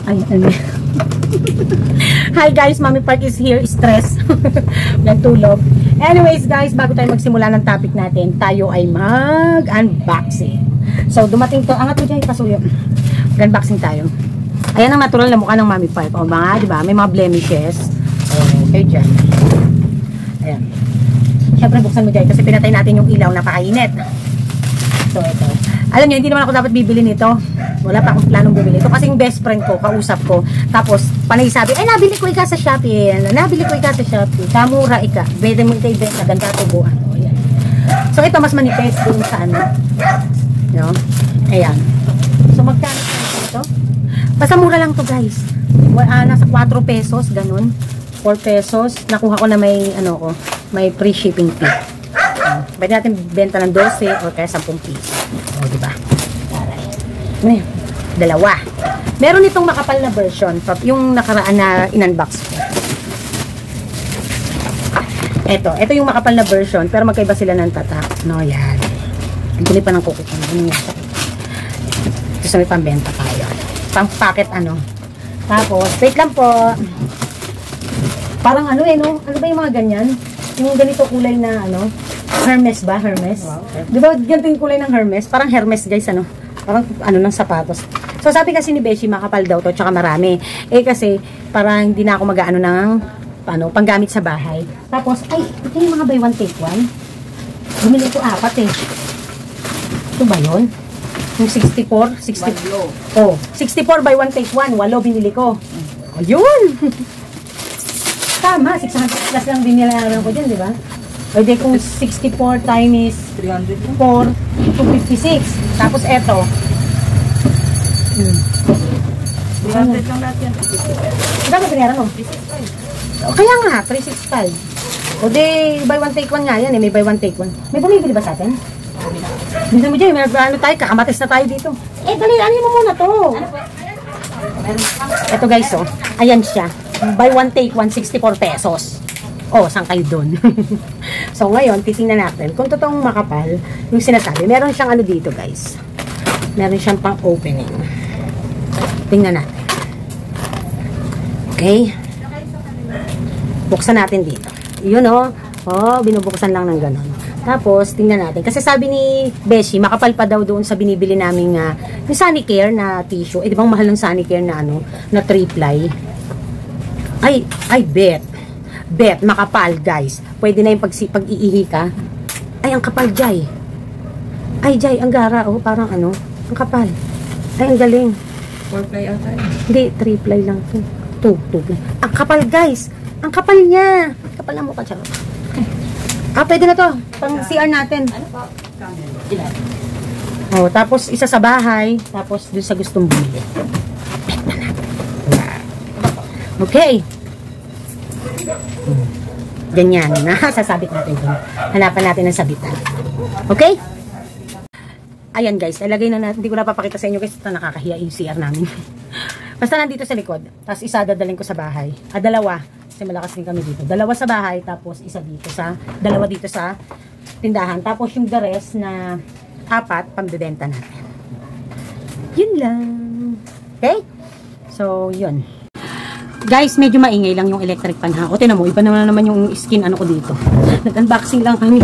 Ay, ano. Hi guys, Mami Park is here. Stress. Nagtulog. Anyways guys, bago tayo magsimula ng topic natin, tayo ay mag-unboxing. So, dumating to. Angat mo dyan, pasuyo. Mag-unboxing tayo. Ayan ang natural na mukha ng Mami Park. O mga, di ba? May mga blemishes. Okay, dyan. Ayan. Siyempre, buksan mo dyan kasi pinatay natin yung ilaw na pakainit. So, ito. Alam nyo, hindi naman ako dapat bibili nito. Wala pa akong planong bibili ito. Kasi yung best friend ko, kausap ko. Tapos, panay sabi, ay, nabili ko ika sa Shopee. Nabili ko ika sa Shopee. Kamura ika. Bede mo ika ibenta. Ganda tubuan. O, ayan. So, ito mas manipis dun sa ano. No? Ayan. So, magkano ito? Basta mura lang to guys. Nasa 4 pesos. Ganun. 4 pesos. Nakuha ko na may, ano ko, may free shipping fee. Pwede natin benta ng 12 o kaya 10 piso. O, diba? Aray. Dalawa. Meron itong makapal na version. Yung nakaraan na in-unbox ko. Ito yung makapal na version. Pero magkaiba sila ng tatak. No, yan. Ang guli pa ng kukit. Ito sa may pambenta tayo. Pang-packet ano. Tapos, wait lang po. Parang ano no? Ano ba yung mga ganyan? Yung ganito kulay na ano? Hermes ba? Hermes? Wow, okay. Di ba ganito yung kulay ng Hermes? Parang Hermes guys, ano? Parang ano ng sapatos. So sabi kasi ni Beshi, makapal daw to, tsaka marami. Eh kasi, parang hindi na ako mag-ano ng panggamit sa bahay. Tapos, ay, ito yung mga buy one take one. Bumili ko 4 eh. Ito ba yun? Yung 64? 60. Oh, 64 buy one take one. 8 binili ko. Ayun! Tama, 600 plus lang binili ko dyan, di ba? Pwede kung 64 times 4, 256. Tapos eto. 300 lang natin. Magkano pinera mo? 365. Kaya nga, 365. O di, buy one take one nga yan eh. May buy one take one. May bumibili ba sa atin? Hindi mo dyan, may ano tayo, kakamatis na tayo dito. Eh, dali, ano mo muna to? Eto guys, oh. Ayan siya. Buy one take one, 64 pesos. Oh, saan kayo doon? So, ngayon, titingnan natin kung totoong makapal yung sinasabi. Meron siyang ano dito, guys. Meron siyang pang-opening. Tingnan natin. Okay? Buksan natin dito. Yun, oh. Oh, binubuksan lang ng ganon. Tapos, tingnan natin. Kasi sabi ni Beshi, makapal pa daw doon sa binibili naming yung Sanicare na tissue. Eh, di bang mahal ng Sanicare na ano, na 3-ply? Ay, bet, makapal guys. Pwede na yung pag-iihi ka. Ay, ang kapal, Jay. Ay, Jay, ang gara, oh, parang ano, ang kapal. Ay, ang galing. 4-ply ata. Hindi, 3-ply lang to. 2-ply. Ang kapal, guys. Ang kapal niya. Kapal na mukha, charot. Pwede na to. Pang CR natin. Ano pa? Ilan? Oh, tapos isa sa bahay, tapos dun sa gustong bumili. Benta na. Okay. Ganyan na. Sasabit natin ito. Hanapan natin ng sabitan. Okay? Ayan guys. Ilagay na natin. Hindi ko na papakita sa inyo guys. Ito nakakahiya yung CR namin. Basta nandito sa likod. Tapos isa dadalhin ko sa bahay. Dalawa. Kasi malakas din kami dito. Dalawa sa bahay. Tapos isa dito sa dalawa dito sa tindahan. Tapos yung the rest na 4 pambibenta natin. Yun lang. Okay? So, yun. Guys, medyo maingay lang yung electric pan ha. O, tinan mo, iba naman yung skin ano ko dito. Nag-unboxing lang kami.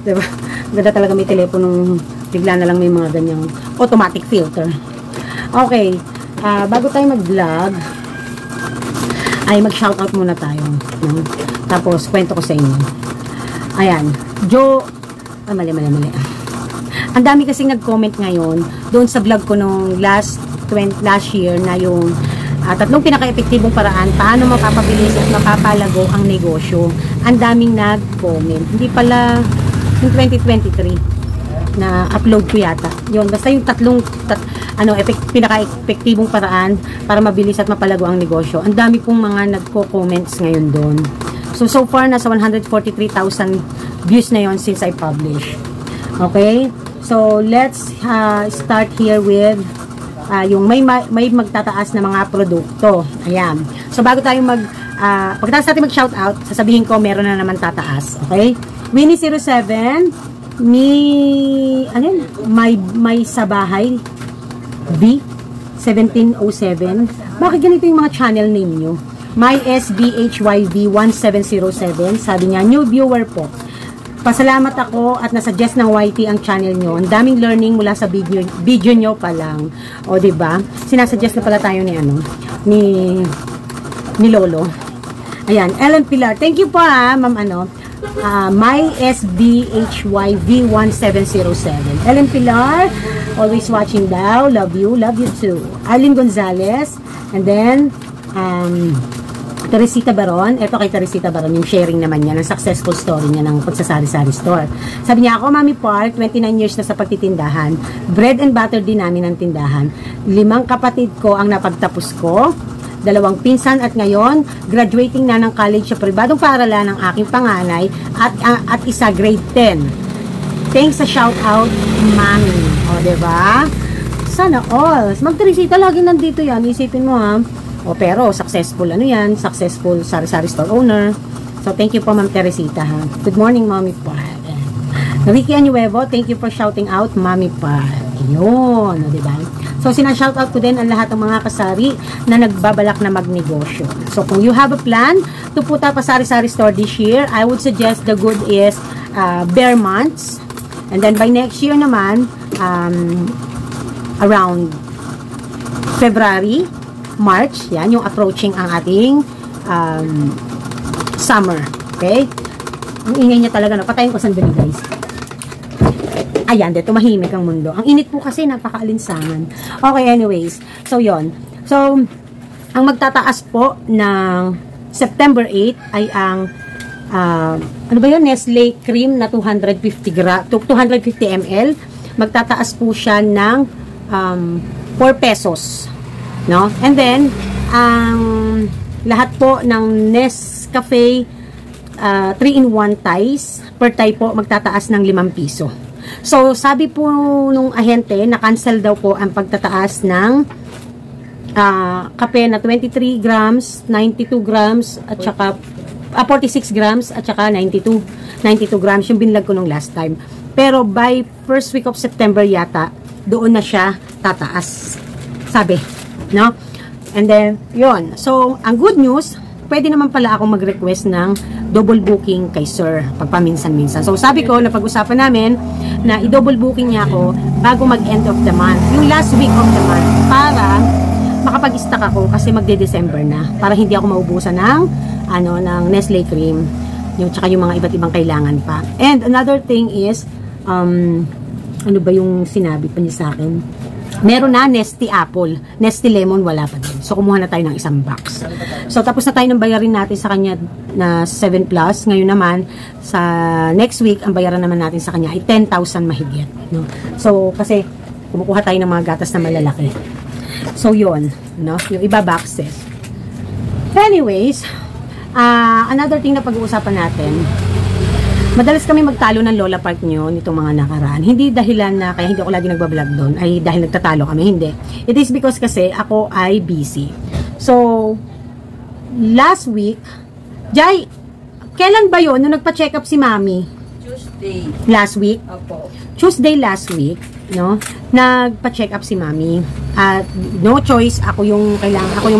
Diba? Ganda talaga may teleponong bigla na lang may mga ganyang automatic filter. Okay. Bago tayo mag-vlog, ay mag-shoutout muna tayo. No? Tapos, kwento ko sa inyo. Ayan. Mali. Ang dami kasing nag-comment ngayon doon sa vlog ko nung last year na yung 3 pinaka-epektibong paraan paano mapapabilis at mapapalago ang negosyo. Ang daming nag-comment. Hindi pala yung 2023 na upload ko yata. Yun, basta yung pinaka-epektibong paraan para mabilis at mapalago ang negosyo. Ang dami pong mga nagko-comments ngayon doon. So far, nasa 143,000 views na yon since I published. Okay? So, let's start here with yung may magtataas na mga produkto. Ayan. So, bago tayo pagkatapos natin mag-shoutout, sasabihin ko, meron na naman tataas. Okay? Winnie07, may sa bahay, B, 1707, bakit ganito yung mga channel name nyo? My SBHYV1707, sabi niya, new viewer po. Pasalamat ako at nasuggest ng YT ang channel nyo. Ang daming learning mula sa video nyo pa lang. O, diba? Sinasuggest na pala tayo ni, ni Lolo. Ayan, Ellen Pilar. Thank you po ma'am, my SBHYV1707. Ellen Pilar, always watching daw. Love you too. Arlene Gonzalez. And then, Teresita Baron. Ito kay Teresita Baron, yung sharing naman niya ng successful story niya ng pagsasari-sari store. Sabi niya, ako, Mami Park, 29 years na sa pagtitindahan. Bread and butter din namin ang tindahan. 5 kapatid ko ang napagtapos ko. 2 pinsan at ngayon, graduating na ng college sa pribadong paaralan ng aking panganay at isa grade 10. Thanks sa shout out, Mami. O, diba? Sana all. Ma'am Teresita, lagi nandito yan. Isipin mo O, pero successful yan, successful sari-sari store owner. So, thank you po, Ma'am Teresita, Good morning, Mami Pa. Ricky Anuevo, thank you for shouting out, Mami Pa. Yun, diba? So, sinashoutout ko din ang lahat ng mga kasari na nagbabalak na magnegosyo. So, kung you have a plan to put up a sari-sari store this year, I would suggest the good is bare months. And then, by next year naman, around February, March, yan, yung approaching ang ating summer. Okay? Ang ingay niya talaga, patayin ko sandali, guys. Ayan, dito mahimik ang mundo. Ang init po kasi, napaka-alinsangan. Okay, anyways. So, yon. So, ang magtataas po ng September 8 ay ang ano ba yun? Nestle cream na 250 ml. Magtataas po siya ng 4 pesos. No? And then, ang lahat po ng Nescafe 3-in-1 ties, per tie po magtataas ng 5 piso. So, sabi po nung ahente, na-cancel daw po ang pagtataas ng kape na 23 grams, 92 grams, at saka 46 grams, at saka 92 grams, yung binlag ko nung last time. Pero by first week of September yata, doon na siya tataas. Sabi. No? And then, yon. So, ang good news, pwede naman pala akong mag-request ng double booking kay sir, pagpaminsan-minsan. So, sabi ko, napag-usapan namin na i-double booking niya ako bago mag-end of the month. Yung last week of the month, para makapag-stock ako kasi magde-December na. Para hindi ako maubusan ng, ng Nestle cream. Yung, tsaka yung mga iba't ibang kailangan pa. And another thing is, ano ba yung sinabi pa niya sa akin? Meron na Nestle Apple. Nestle Lemon, wala pa din. So, kumuha na tayo ng 1 box. So, tapos na tayo ng bayarin natin sa kanya na 7 plus. Ngayon naman, sa next week, ang bayaran naman natin sa kanya ay 10,000 mahigit. No? So, kasi, kumukuha tayo ng mga gatas na malalaki. So, yun. No? Yung iba boxes. Anyways, another thing na pag-uusapan natin, madalas kami magtalo ng Lola Park nyo nitong mga nakaraan. Hindi dahilan na kaya hindi ako lagi nagbablog doon ay dahil nagtatalo kami. Hindi. It is because kasi ako ay busy. So, last week, Jai, kailan ba yun nung nagpa-check up si Mami? Tuesday. Last week? Opo. Tuesday last week, no? Nagpa-check up si Mami. At no choice, ako yung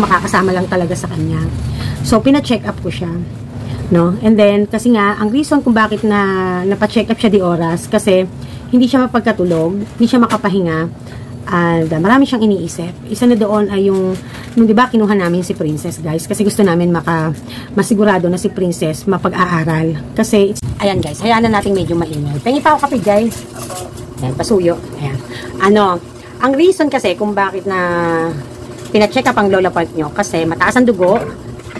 makakasama lang talaga sa kanya. So, pina-check up ko siya. No? And then, kasi nga, ang reason kung bakit napa-check up siya di oras, kasi hindi siya mapagkatulog, hindi siya makapahinga, at marami siyang iniisip. Isa na doon ay yung, nung diba, kinuha namin si Princess, guys, kasi gusto namin masigurado na si Princess mapag-aaral. Kasi, ayan guys, hayaan na natin medyo maingay. Pengi pa ako kape, guys. Ayan, pasuyo. Ayan. Ang reason kasi kung bakit na pina-check up ang Lola Park nyo, kasi mataas ang dugo,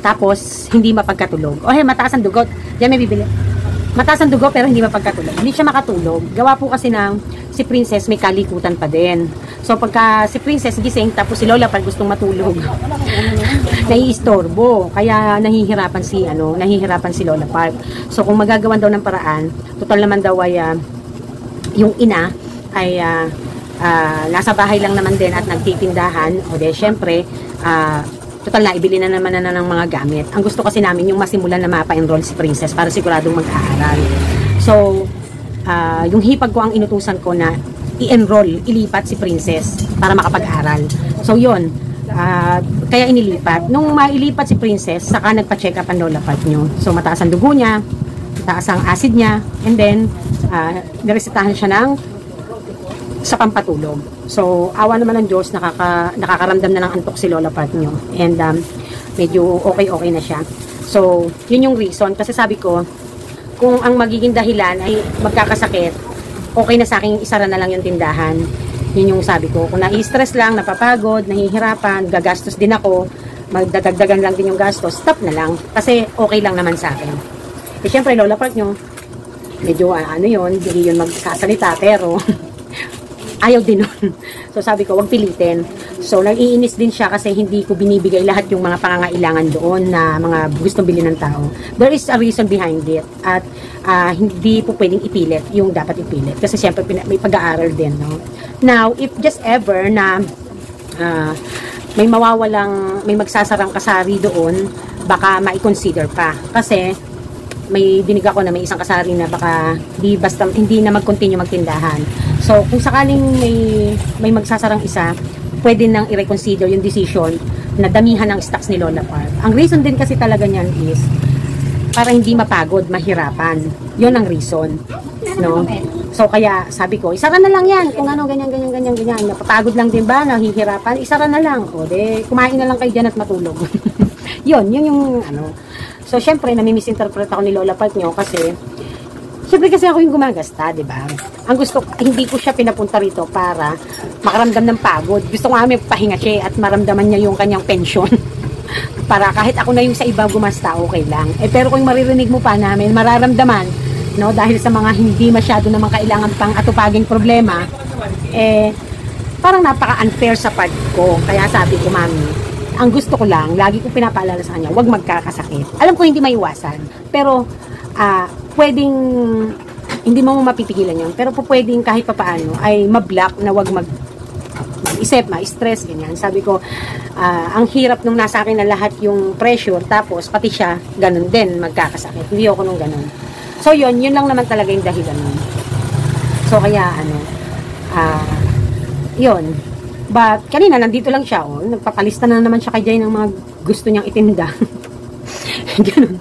tapos, hindi mapagkatulog. Mataas ang dugo. Diyan may bibili. Mataas ang dugo pero hindi mapagkatulog. Hindi siya makatulog. Gawa po kasi ng si Princess may kalikutan pa din. So, pagka si Princess gising, tapos si Lola pag gustong matulog, naiistorbo. Kaya nahihirapan si Lola Park. So, kung magagawan daw ng paraan, total naman daw ay yung ina ay nasa bahay lang naman din at nagtitindahan. O de, syempre, total na, ibili na naman na ng mga gamit. Ang gusto kasi namin yung masimulan na mapa-enroll si Princess para siguradong mag-aaral. So, yung hipag ko ang inutusan ko na i-enroll, ilipat si Princess para makapag-aral. So, yun. Kaya inilipat. Nung mailipat si Princess, saka nagpa-check up ang lola part nyo. So, mataas ang dugo niya, mataas ang acid niya, and then, niresetahan siya ng sa pampatulog. So, awa naman ng Diyos, nakakaramdam na ng antok si lola part nyo. And, medyo okay na siya. So, yun yung reason. Kasi sabi ko, kung ang magiging dahilan ay magkakasakit, okay na sa akin, isara na lang yung tindahan. Yun yung sabi ko. Kung nai-stress lang, napapagod, nahihirapan, gagastos din ako, magdadagdagan lang din yung gastos, stop na lang. Kasi okay lang naman sa akin. Eh, syempre, lola part nyo, medyo hindi yun magsasalita, pero ayaw din nun. So, sabi ko, wag pilitin. So, nag-iinis din siya kasi hindi ko binibigay lahat yung mga pangangailangan doon na mga gustong bilhin ng tao. There is a reason behind it. At hindi po pwedeng ipilit yung dapat ipilit. Kasi siyempre, may pag-aaral din, no? Now, if just ever na may magsasarang kasari doon, baka ma-consider pa. Kasi, may dinig ako na may isang kasari na baka hindi na mag-continue magtindahan. So, kung sakaling may magsasarang isa, pwede nang i-reconsider yung decision na damihan ng stocks ni Lola Part. Ang reason din kasi talaga niyan is para hindi mapagod, mahirapan. Yun ang reason. No? So, kaya sabi ko, isara na lang yan. Kung ano, ganyan. Napapagod lang din ba, nahihirapan, isara na lang. O, kumain na lang kayo dyan at matulog. yun yung So, syempre, namimisinterpret ako ni Lola Part nyo kasi syempre kasi ako yung gumagasta, di ba? Ang gusto, hindi ko siya pinapunta rito para makaramdam ng pagod. Gusto ko nga may pahinga siya at maramdaman niya yung kanyang pensyon. Para kahit ako na yung sa iba gumasta, okay lang. Pero kung maririnig mo pa namin, mararamdaman, no, dahil sa mga hindi masyado naman kailangan pang atupaging problema, parang napaka-unfair sa part ko. Kaya sabi ko, mami, ang gusto ko lang, lagi ko pinapaalala sa kanya, huwag magkakasakit. Alam ko hindi maiwasan, pero pwedeng, hindi mo mapipigilan yun, pero pwedeng kahit papaano ay mablock na wag mag-isip, ma-stress, ganyan. Sabi ko, ang hirap nung nasa akin na lahat yung pressure, tapos pati siya, ganun din, magkakasakit. Hindi ako nung ganun. So yun lang naman talaga yung dahilan nun. So kaya, yun. But, kanina, nandito lang siya, nagpapalista na naman siya kay Jay ng mga gusto niyang itinda. Ganun.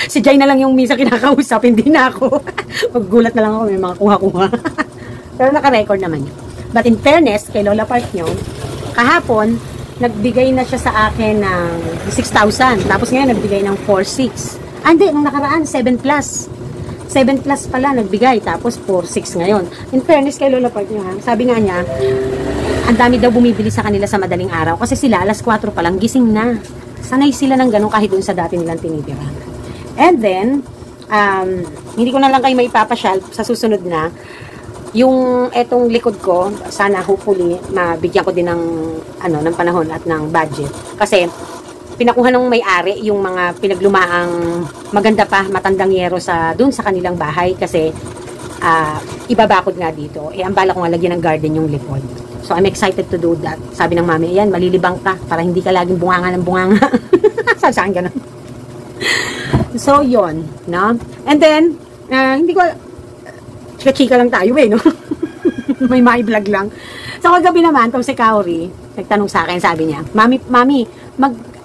Si Jay na lang yung misa kinakausap, hindi na ako. Maggulat na lang ako, may mga kuha-kuha. Pero naka-record naman yun. But in fairness, kay Lola Part nyo, kahapon, nagbigay na siya sa akin ng 6,000. Tapos ngayon, nagbigay ng 4,600. Hindi, nung nakaraan, 7 plus. 7 plus pala nagbigay, tapos 4,600 ngayon. In fairness kay Lola Part nyo, sabi nga niya, ang dami daw bumibili sa kanila sa madaling araw. Kasi sila, alas 4 pa lang, gising na. Sanay sila ng ganun kahit dun sa dati nilang tinitira. And then, hindi ko na lang kayo maipapasyal sa susunod na. Yung etong likod ko, sana hopefully, mabigyan ko din ng, ng panahon at ng budget. Kasi, pinakuha ng may-ari yung mga pinaglumaang maganda pa, matandang yero dun sa kanilang bahay. Kasi, ibabakod nga dito. Ang bala ko nga lagyan ng garden yung likod. So, I'm excited to do that. Sabi ng mami, ayan, malilibang ka para hindi ka laging bunganga ng bunganga. Sabi sa akin ganun. So, yun, no? And then, hindi ko, chika-chika lang tayo no? May mai-vlog lang. So, kagabi naman, itong si Kaori, nagtanong sa akin, sabi niya, Mami,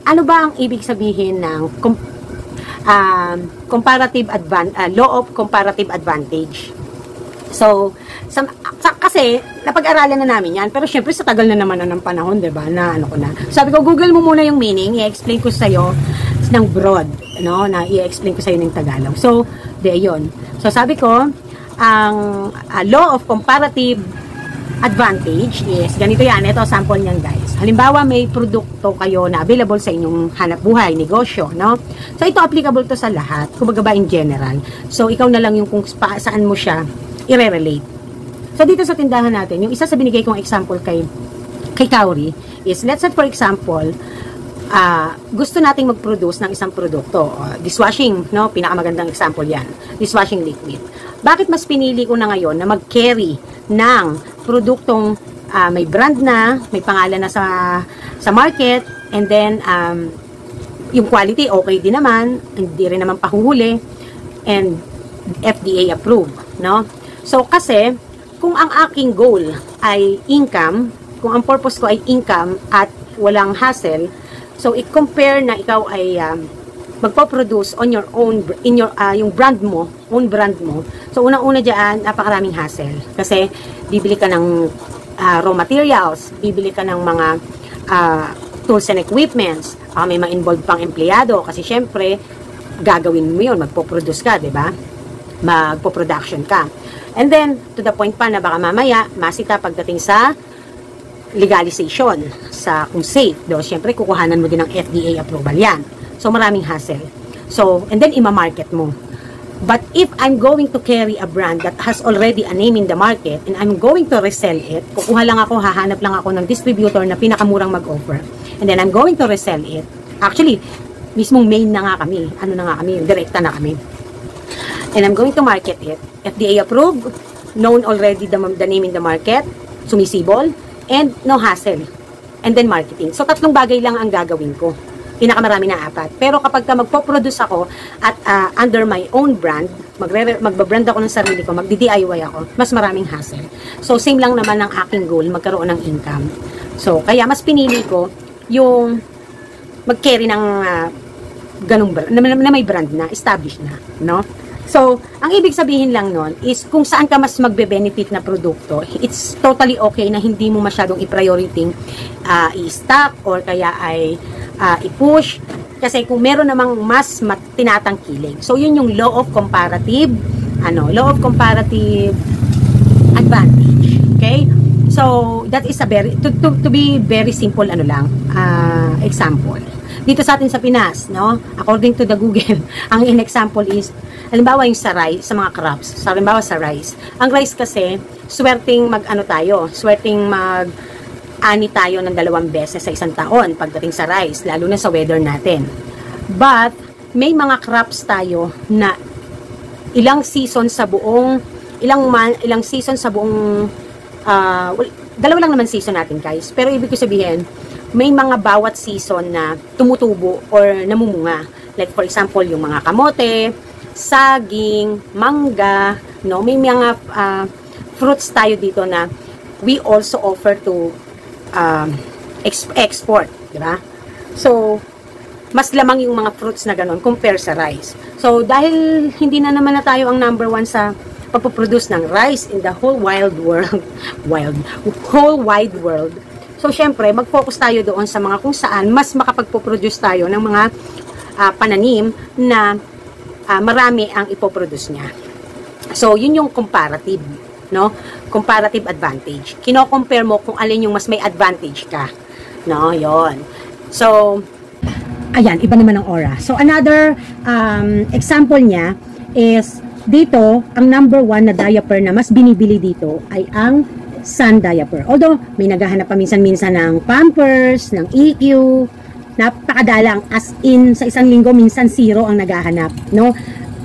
ano ba ang ibig sabihin ng law of comparative advantage? So, kasi, napag-aralan na namin yan, pero syempre sa tagal na naman ng panahon, diba, na ko na. Sabi ko, Google mo muna yung meaning, i-explain ko sa'yo ng broad, na i-explain ko sa'yo ng Tagalog. So, yun. So, sabi ko, ang law of comparative advantage is, ganito yan, ito sample niyan guys. Halimbawa, may produkto kayo na available sa inyong hanap buhay, negosyo, no? So, ito applicable to sa lahat, kumbaga ba in general. So, ikaw na lang yung kung saan mo siya i-relate. So, dito sa tindahan natin, yung isa sa binigay kong example kay Kaori is, let's say for example, gusto nating mag-produce ng isang produkto. Dishwashing, no? Pinakamagandang example yan. Dishwashing liquid. Bakit mas pinili ko na ngayon na mag-carry ng produktong may brand na, may pangalan na sa market, and then, yung quality, okay din naman, hindi rin naman pahuhuli, and FDA approved, no? So, kasi, kung ang aking goal ay income, kung ang purpose ko ay income at walang hassle, so i-compare na ikaw ay magpo-produce on your own, in your, yung brand mo, own brand mo. So, unang-una dyan, napakaraming hassle. Kasi, bibili ka ng raw materials, bibili ka ng mga tools and equipments, may ma-involve pang empleyado. Kasi, syempre, gagawin mo yun, magpo-produce ka, diba? Magpo-production ka. And then, to the point pa na baka mamaya, masita pagdating sa legalization, sa kung safe. Doon, syempre, kukuhanan mo din ng FDA approval yan. So, maraming hassle. So, and then, ima-market mo. But if I'm going to carry a brand that has already a name in the market and I'm going to resell it, kukuha lang ako, hahanap lang ako ng distributor na pinakamurang mag-offer. And then, I'm going to resell it. Actually, mismong main na nga kami. Ano na nga kami? Direkta na kami. And I'm going to market it. FDA approved, known already the name in the market, sumisibol, and no hassle. And then, marketing. So, 3 bagay lang ang gagawin ko. Pinakamarami na 4. Pero kapag ka magpo-produce ako at under my own brand, magbabrand ako ng sarili ko, magdi-DIY ako, mas maraming hassle. So, same lang naman ang aking goal, magkaroon ng income. So, kaya mas pinili ko yung mag-carry ng ganung brand, na may brand na, established na, no? So, ang ibig sabihin lang nun is kung saan ka mas magbe-benefit na produkto, it's totally okay na hindi mo masyadong i-priority i-stock or kaya ay i-push. Kasi kung meron namang mas tinatangkilig. So, yun yung law of comparative advantage. Okay? So, that is a very, to be very simple, example. Dito sa atin sa Pinas, no? According to the Google, ang in-example is, halimbawa yung sa rice, sa mga crops. So, halimbawa sa rice. Ang rice kasi, swerteng ani tayo ng 2 beses sa isang taon pagdating sa rice, lalo na sa weather natin. But, may mga crops tayo na ilang season sa buong, dalawa lang naman season natin guys. Pero ibig ko sabihin, may mga bawat season na tumutubo or namumunga. Like for example, yung mga kamote, saging, mangga, no? May mga fruits tayo dito na we also offer to export, di ba? So, mas lamang yung mga fruits na ganun compare sa rice. So, dahil hindi na naman na tayo ang number 1 sa pagpuproduce ng rice in the whole wide world. So, syempre, mag-focus tayo doon sa mga kung saan mas makapagpuproduce tayo ng mga pananim na marami ang ipoproduce niya. So, yun yung comparative, no? Comparative advantage. Kino-compare mo kung alin yung mas may advantage ka. No, yon. So, ayan, iba naman ang aura. So, another example niya is, dito, ang number 1 na diaper na mas binibili dito ay ang Sun diaper. Although, may naghahanap pa minsan-minsan ng Pampers, ng EQ, napakadalang, as in, sa isang linggo, minsan 0 ang naghahanap, no?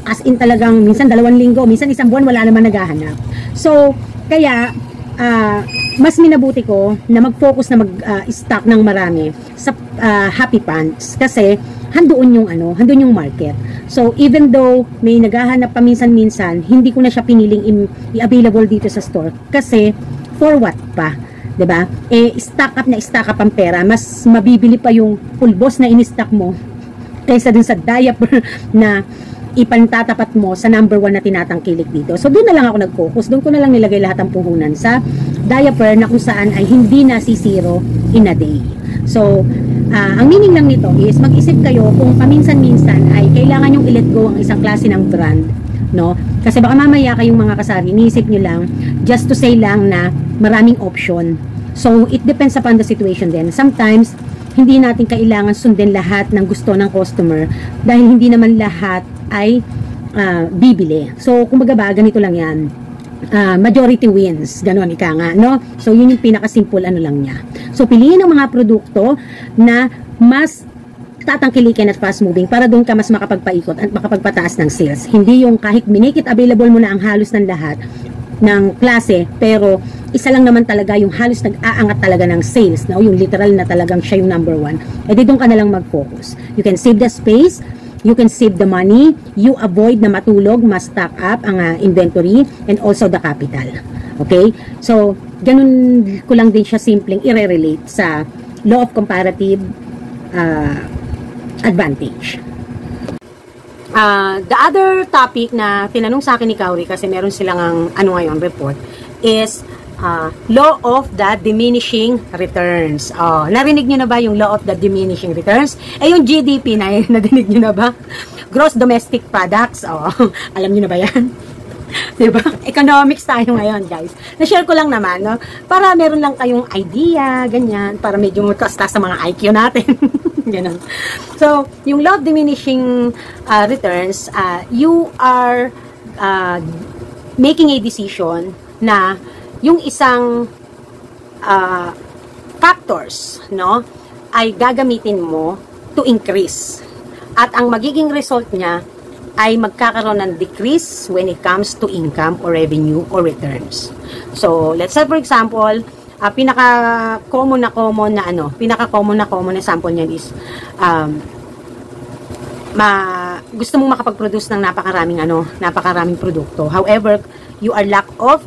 As in talagang, minsan 2 linggo, minsan isang buwan, wala naman naghahanap. So, kaya, mas minabuti ko na mag-focus na mag-stock ng marami sa Happy Pants kasi handoon yung market. So even though may naghahanap pa minsan-minsan, hindi ko na siya piniling i-available dito sa store kasi for what pa, 'di ba? Stock up ang pera, mas mabibili pa yung pulbos na in-stock mo kaysa dun sa diaper na ipantatapat mo sa number 1 na tinatangkilik dito. So, doon na lang ako nag-focus. Doon ko na lang nilagay lahat ng puhunan sa diaper na kung saan ay hindi na si-0 in a day. So, ang meaning lang nito is mag-isip kayo kung paminsan-minsan ay kailangan yung i-let go ang isang klase ng brand, no? Kasi baka mamaya kayong mga kasari, iniisip nyo lang just to say lang na maraming option. So, it depends upon the situation din. Sometimes, hindi natin kailangan sundin lahat ng gusto ng customer dahil hindi naman lahat ay bibili. So, kumbaga ba, ganito lang yan. Majority wins. Ganon, ika nga, no? So, yun yung pinaka-simple lang niya. So, piliin ang mga produkto na mas tatangkilikin at fast moving para doon ka mas makapagpaikot at makapagpataas ng sales. Hindi yung kahit make it available mo na ang halos ng lahat ng klase, pero isa lang naman talaga yung halos nag-aangat talaga ng sales, no? Yung literal na talagang siya yung number 1. Eh, di doon ka na lang mag-focus. You can save the space you can save the money, you avoid na matulog, ma-stock up ang inventory, and also the capital. Okay? So, ganun ko lang din siya simpleng i-relate sa law of comparative advantage. The other topic na tinanong sa akin ni Kauri, kasi meron silang ngayon report, is law of the diminishing returns. Narinig nyo na ba yung law of the diminishing returns? Yung GDP na nadinig nyo na ba? Gross Domestic Products. Alam nyo na ba yan? Diba? Economics tayo ngayon, guys. Na-share ko lang naman, no? Para meron lang kayong idea, ganyan, para medyo magkasta sa mga IQ natin. Ganun. So, yung law of diminishing returns, you are making a decision na yung isang factors, no, ay gagamitin mo to increase. At ang magiging result niya ay magkakaroon ng decrease when it comes to income or revenue or returns. So, let's say for example, pinaka-common na sample niyan is gusto mong makapag-produce ng napakaraming produkto. However, you are lack of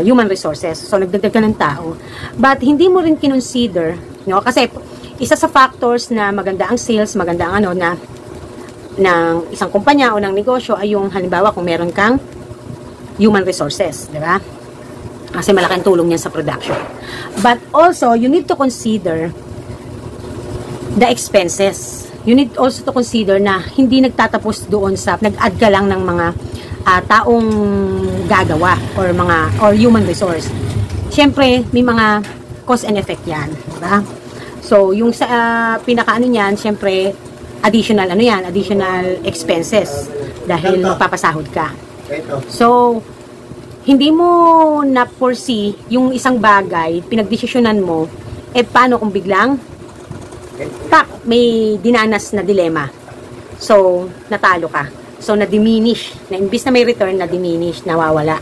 human resources. So, nagdagdag ka ng tao. But, hindi mo rin kinonsider, no? Kasi, isa sa factors na maganda ang sales, maganda ang ng isang kumpanya o ng negosyo ay yung halimbawa kung meron kang human resources, di ba? Kasi malaking tulong yan sa production. But also, you need to consider the expenses. You need also to consider na hindi nagtatapos doon sa nag-add ka lang ng mga taong gagawa or human resource. Siyempre, may mga cause and effect yan, di ba? So, yung sa pinakaano niyan, siyempre, additional expenses dahil magpapasahod ka. So, hindi mo na-foresee yung isang bagay, pinagdesisyonan mo, paano kung biglang may dinanas na dilema. So, natalo ka. So, na-diminish. Na imbis na may return, na-diminish, nawawala.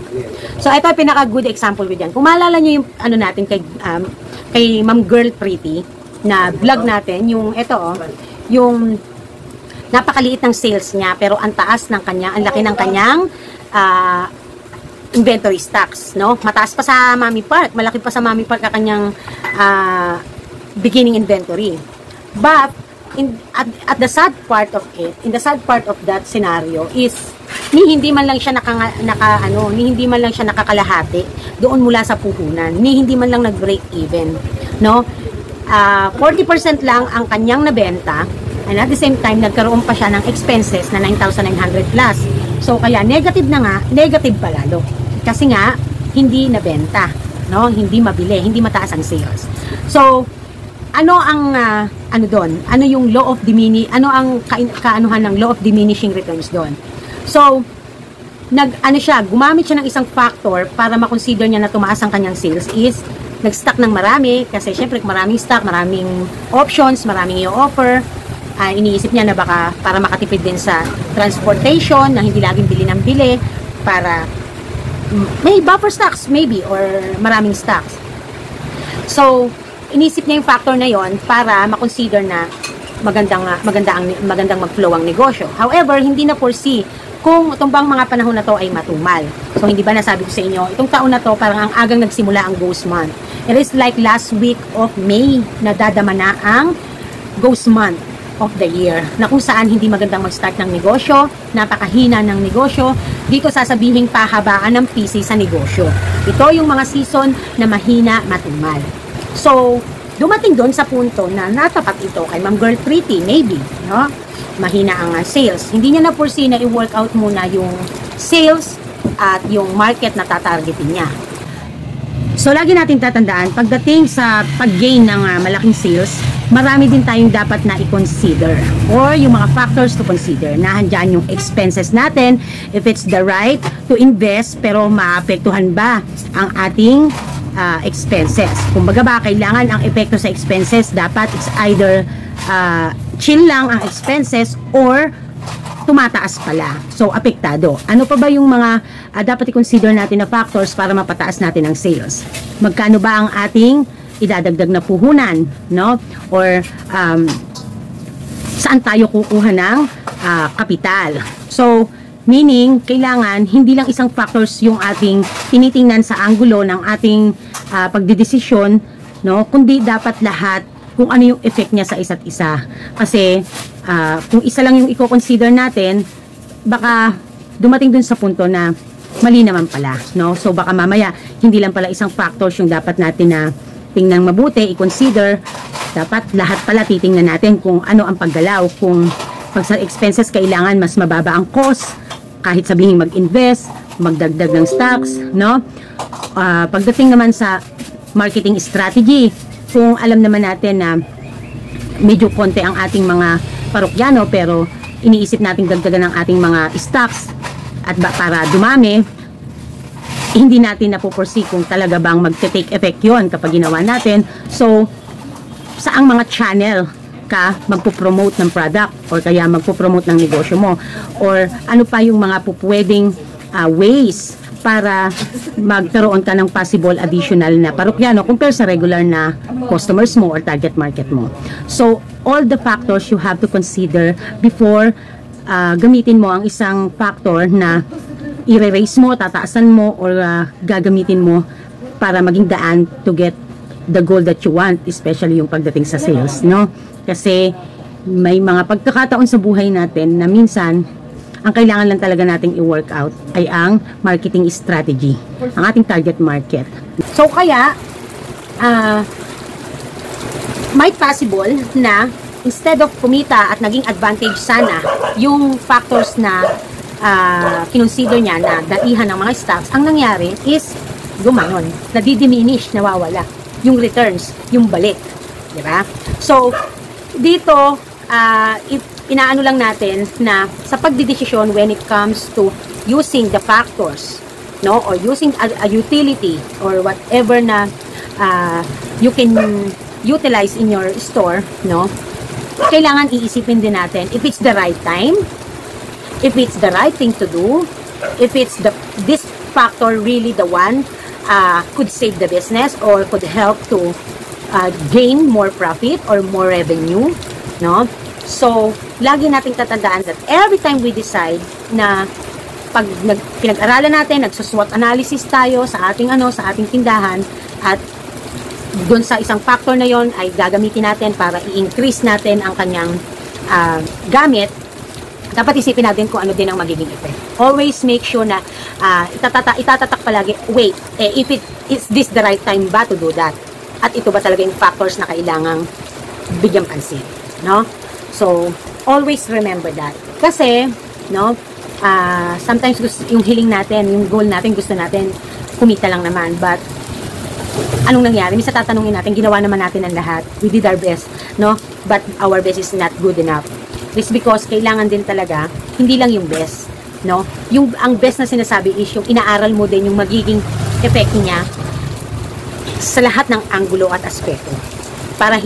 So, ito ay pinaka-good example ko dyan. Kung maalala nyo yung natin kay Ma'am Girl Pretty, na vlog natin, yung yung napakaliit ng sales niya pero ang taas ng ang laki ng kanyang inventory stocks, no? Mataas pa sa Mami Park, malaki pa sa Mami Park ang kanyang beginning inventory. But at the sad part of it, in the sad part of that scenario is hindi man lang siya hindi man lang siya nakakalahati doon mula sa puhunan, hindi man lang nag-break even, no? 40% lang ang kanyang nabenta, and at the same time nagkaroon pa siya ng expenses na 9,900 plus. So kaya negative pa lalo. Kasi nga hindi nabenta, no? Hindi mabili, hindi mataas ang sales. So ano ang doon? Ano yung law of kaanuhan ng law of diminishing returns doon? So gumamit siya ng isang factor para ma-consider niya na tumaas ang kanyang sales is nag-stock ng marami, kasi syempre maraming stock, maraming options, maraming i-offer. Iniisip niya na baka para makatipid din sa transportation, na hindi laging bili ng bili, para may buffer stocks maybe, or maraming stocks. So, inisip niya yung factor na yon para ma-consider na magandang mag-flow ang negosyo. However, hindi na foresee kung itong bang mga panahon na to ay matumal. So, hindi ba nasabi ko sa inyo, itong taon na to parang ang agang nagsimula ang ghost month. It is like last week of May na dadama na ang ghost month of the year, na kung saan hindi magandang mag-start ng negosyo, napakahina ng negosyo, dito sasabihin pahabaan ng PC sa negosyo. Ito yung mga season na mahina, matumal. So, dumating doon sa punto na natapat ito kay Ma'am Girl Pretty, maybe, no? Mahina ang sales. Hindi niya na-foresee na i-work out muna yung sales at yung market na tatargetin niya. So, lagi natin tatandaan, pagdating sa pag-gain ng malaking sales, marami din tayong dapat na i-consider or yung mga factors to consider. Nahandyan yung expenses natin, if it's the right to invest, pero maapektuhan ba ang ating expenses. Kumbaga ba, kailangan ang epekto sa expenses, dapat it's either chill lang ang expenses or tumataas pala. So, apektado. Ano pa ba yung mga dapat i-consider natin na factors para mapataas natin ang sales? Magkano ba ang ating idadagdag na puhunan, no? Or saan tayo kukuha ng kapital. So, meaning, kailangan hindi lang isang factors yung ating tinitingnan sa anggulo ng ating pagdidesisyon, no? Kundi dapat lahat kung ano yung effect niya sa isa't isa. Kasi, kung isa lang yung i-consider natin, baka dumating dun sa punto na mali naman pala, no? So, baka mamaya, hindi lang pala isang factors yung dapat natin na tingnan mabuti, i-consider. Dapat lahat pala titingnan natin kung ano ang paggalaw. Kung pag sa expenses, kailangan mas mababa ang cost, kahit sabihin mag-invest, magdagdag ng stocks, no? Pagdating naman sa marketing strategy, kung alam naman natin na medyo konti ang ating mga parokyano, pero iniisip nating dagdagan ng ating mga stocks at para dumami, hindi natin napupursee kung talaga bang magte-take effect yon kapag ginawa natin. So, saang mga channel ka magpo-promote ng product or kaya magpo-promote ng negosyo mo, or ano pa yung mga pupwedeng ways para magkaroon ka ng possible additional na parokyano compare sa regular na customers mo or target market mo. So, all the factors you have to consider before gamitin mo ang isang factor na i-raise mo, tataasan mo, or gagamitin mo para maging daan to get the goal that you want, especially yung pagdating sa sales, no? Kasi may mga pagkakataon sa buhay natin na minsan ang kailangan lang talaga nating i-work out ay ang marketing strategy, ang ating target market. So kaya might possible na instead of kumita at naging advantage sana yung factors na kinonsider niya na daihan ng mga stocks, ang nangyari is gumanon, nadidiminish, nawawala yung returns, yung balik, di ba? So dito, inaano lang natin na sa pagdidesisyon when it comes to using the factors, no, or using a utility or whatever na you can utilize in your store, no, kailangan iisipin din natin if it's the right time, if it's the right thing to do, if it's this factor really the one could save the business or could help to gain more profit or more revenue, no? So, lagi nating tatandaan that every time we decide na pag pinag-aralan natin, nagsuswot analysis tayo sa ating sa ating tindahan, at doon sa isang factor na yon ay gagamitin natin para i-increase natin ang kanyang gamit, dapat isipin natin kung ano din ang magiging effect. Always make sure na itatatak palagi, wait, if is this the right time ba to do that? At ito ba talaga yung factors na kailangang bigyan pansin, no? So, always remember that. Kasi, no, sometimes yung hiling natin, yung goal natin, gusto natin kumita lang naman. But, anong nangyari? Minsan tatanungin natin, ginawa naman natin ang lahat. We did our best, no? But our best is not good enough. It's because kailangan din talaga, hindi lang yung best, no? Ang best na sinasabi is yung inaaral mo din yung magiging effect niya sa lahat ng anggulo at aspeto para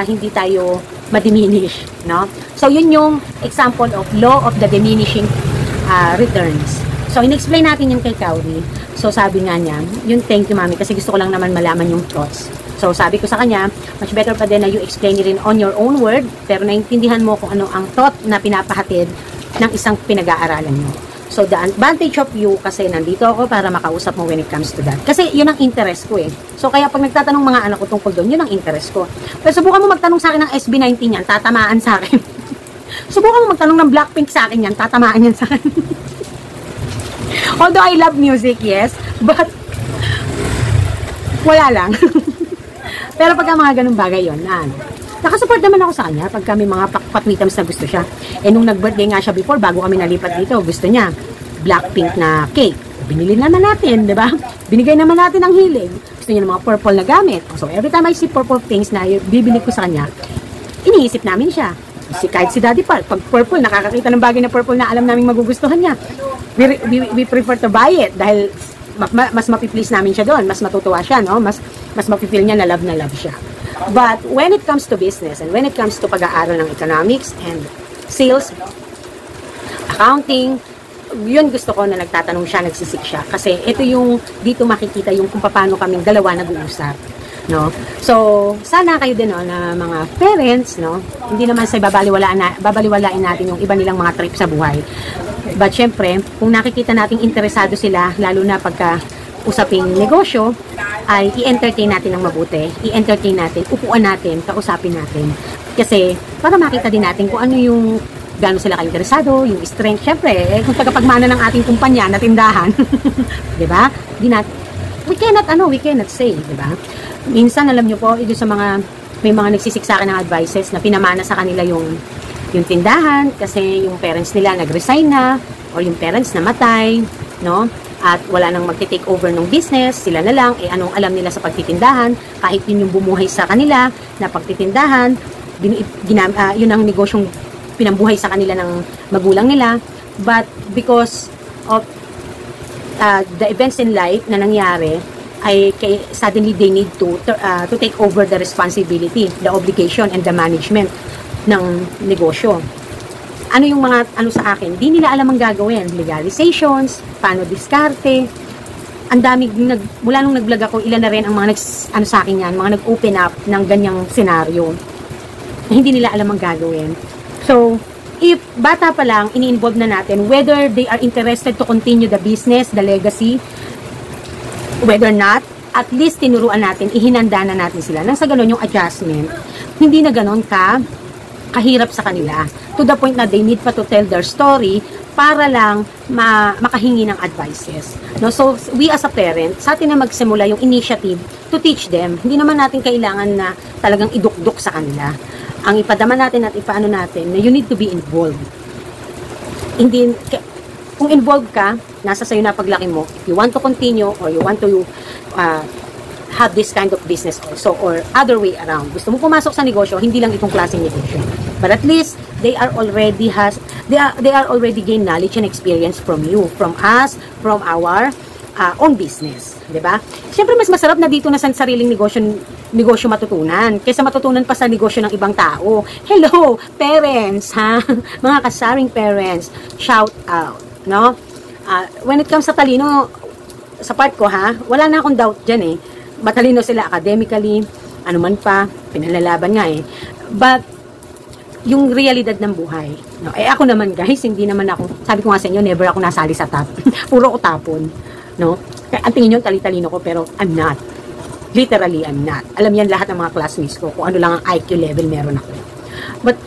hindi tayo ma-diminish, no? So yun yung example of law of the diminishing returns. So in-explain natin yun kay Cowrie. So sabi nga niya, yun, thank you mami, kasi gusto ko lang naman malaman yung thoughts. So sabi ko sa kanya, much better pa din na you explain it in on your own word, pero naintindihan mo kung ano ang thought na pinapahatid ng isang pinag-aaralan mo. So, the advantage of you, kasi nandito ako para makausap mo when it comes to that. Kasi, yun ang interest ko eh. So, kaya pag nagtatanong mga anak ko tungkol doon, yun ang interest ko. Pero subukan mo magtanong sa akin ng SB19 yan, tatamaan sa akin. Subukan mo magtanong ng Blackpink sa akin yan, tatamaan yan sa akin. Although I love music, yes, but wala lang. Pero pagka mga ganung bagay yun, nakasupport naman ako sa kanya pag kami mga patwitams na gusto siya. Eh nung nag-birthday nga siya before, bago kami nalipat dito, gusto niya Blackpink na cake. Binili naman natin, di ba? Binigay naman natin ang hiling. Gusto niya ng mga purple na gamit. So every time I see purple things na bibili ko sa kanya, iniisip namin siya. Kahit si Daddy Park, pag purple, nakakakita ng bagay na purple na alam namin magugustuhan niya. We prefer to buy it dahil mas mapiplease namin siya doon, mas matutuwa siya, no? Mas mapipil niya na love siya. But when it comes to business and when it comes to pag-aaral ng economics and sales, accounting, yun gusto ko na nagtatanong siya, nagsisik siya. Kasi ito yung dito makikita yung kung paano kaming dalawa nag-uusap. no? So, sana kayo din, no, na mga parents, no, hindi naman sa babaliwalain natin yung iba nilang mga trip sa buhay. But syempre, kung nakikita nating interesado sila, lalo na pagka usaping negosyo, ay i-entertain natin ng mabuti. I-entertain natin, upuan natin, kausapin natin. Kasi, para makita din natin kung ano yung gano'n sila ka-interesado, yung strength. Syempre, kung tagapagmana ng ating kumpanya na tindahan, di ba? We cannot say, di ba? Minsan, alam nyo po, ito sa may mga nagsisik sa akin ng advices na pinamana sa kanila yung tindahan kasi yung parents nila nag-resign na or yung parents namatay, no? At wala nang magti-take over ng business, sila na lang, anong alam nila sa pagtitindahan, kahit yun yung bumuhay sa kanila na pagtitindahan, yun ang negosyong pinambuhay sa kanila ng magulang nila, but because of the events in life na nangyari, suddenly they need to take over the responsibility, the obligation, and the management ng negosyo. Ano yung sa akin, di nila alam ang gagawin, legalizations, paano diskarte, ang dami, mula nung nag-vlog ako, ilan na rin ang mga sa akin yan, mga nag-open up ng ganyang senaryo, na hindi nila alam ang gagawin. So, if bata pa lang, ini-involve na natin, whether they are interested to continue the business, the legacy, whether not, at least tinuruan natin, ihinanda na natin sila. Nang sa ganun yung adjustment, hindi na ganun kahirap sa kanila. To the point na they need pa to tell their story para lang makahingi ng advices. No? So, we as a parent, sa atin na magsimula yung initiative to teach them. Hindi naman natin kailangan na talagang idukduk sa kanila. Ang ipadama natin at ipaano natin na you need to be involved. Hindi, kung involved ka, nasa sayo na paglaki mo, if you want to continue or you want to have this kind of business also or other way around. Gusto mo pumasok sa negosyo, hindi lang itong klaseng negosyo. But at least they are already gain knowledge and experience from you, from us, from our own business, 'di ba? Siyempre mas masarap na dito na sa sariling negosyo matutunan kaysa matutunan pa sa negosyo ng ibang tao. Hello, parents, ha? Mga kasaring parents, shout out, no? When it comes sa talino, sa part ko, ha, wala na akong doubt diyan eh. Matalino sila academically, ano man pa, pinalalaban nga eh. But, yung realidad ng buhay, no? Ako naman guys, hindi naman ako, sabi ko nga sa inyo, never ako nasali sa top. Puro ko tapon, no? Kaya, ang tingin nyo, tali-talino ko, pero I'm not. Literally, I'm not. Alam yan lahat ng mga classmates ko, kung ano lang ang IQ level meron ako. But,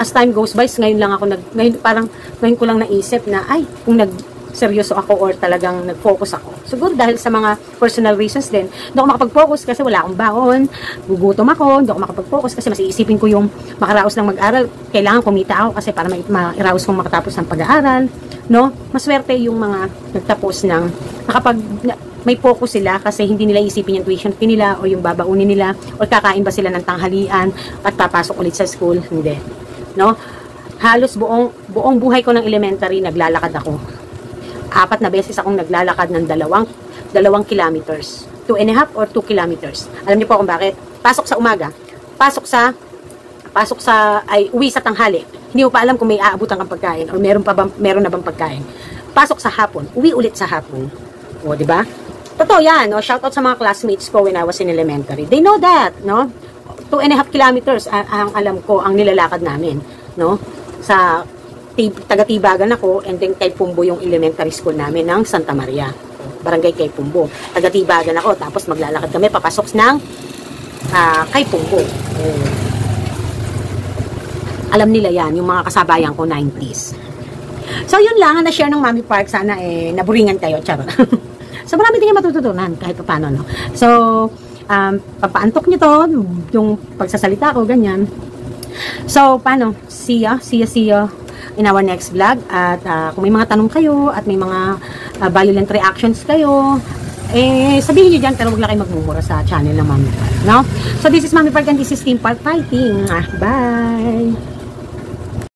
as time goes by, ngayon ko lang naisip na, kung seryoso ako or talagang nag-focus ako. Siguro dahil sa mga personal reasons din, hindi ako makapag-focus kasi wala akong baon, gugutom ako, hindi ako makapag-focus kasi mas iisipin ko yung makaraos ng mag-aral, kailangan kumita ako kasi para ma-iraos kong makatapos ng pag-aaral, no? Maswerte yung mga nagtapos ng may focus sila kasi hindi nila isipin yung tuition fee nila o yung babaunin nila o kakain ba sila ng tanghalian at papasok ulit sa school, hindi, no? Halos buong buhay ko ng elementary naglalakad ako. 4 na beses akong naglalakad ng 2 kilometers. 2.5 or 2 kilometers. Alam niyo po kung bakit? Pasok sa umaga. Uwi sa tanghali. Hindi mo pa alam kung may aabutan kang pagkain or meron na bang pagkain. Pasok sa hapon. Uwi ulit sa hapon. O, di ba? Totoo yan, no? Shout out sa mga classmates ko when I was in elementary. They know that, no? 2.5 kilometers ang alam ko ang nilalakad namin, no? Sa taga-Tibagan ako, and then kay Pumbo yung elementary school namin ng Santa Maria. Barangay kay Pumbo. Taga-Tibagan ako, tapos maglalakad kami, papasok ng kay Pumbo. Alam nila yan, yung mga kasabayan ko, 90s. So, yun lang, na-share ng Mami Park. Sana, naburingan kayo, charot. So, marami din yung matututunan, kahit pa paano, no? So, papaantok nyo to, yung pagsasalita ko, ganyan. So, paano? See ya in our next vlog. At kung may mga tanong kayo at may mga violent reactions kayo, sabihin nyo dyan, pero huwag lang kayo magmumura sa channel ng Mami Park, no? So, this is Mami Park and this is Team Park Fighting. Bye!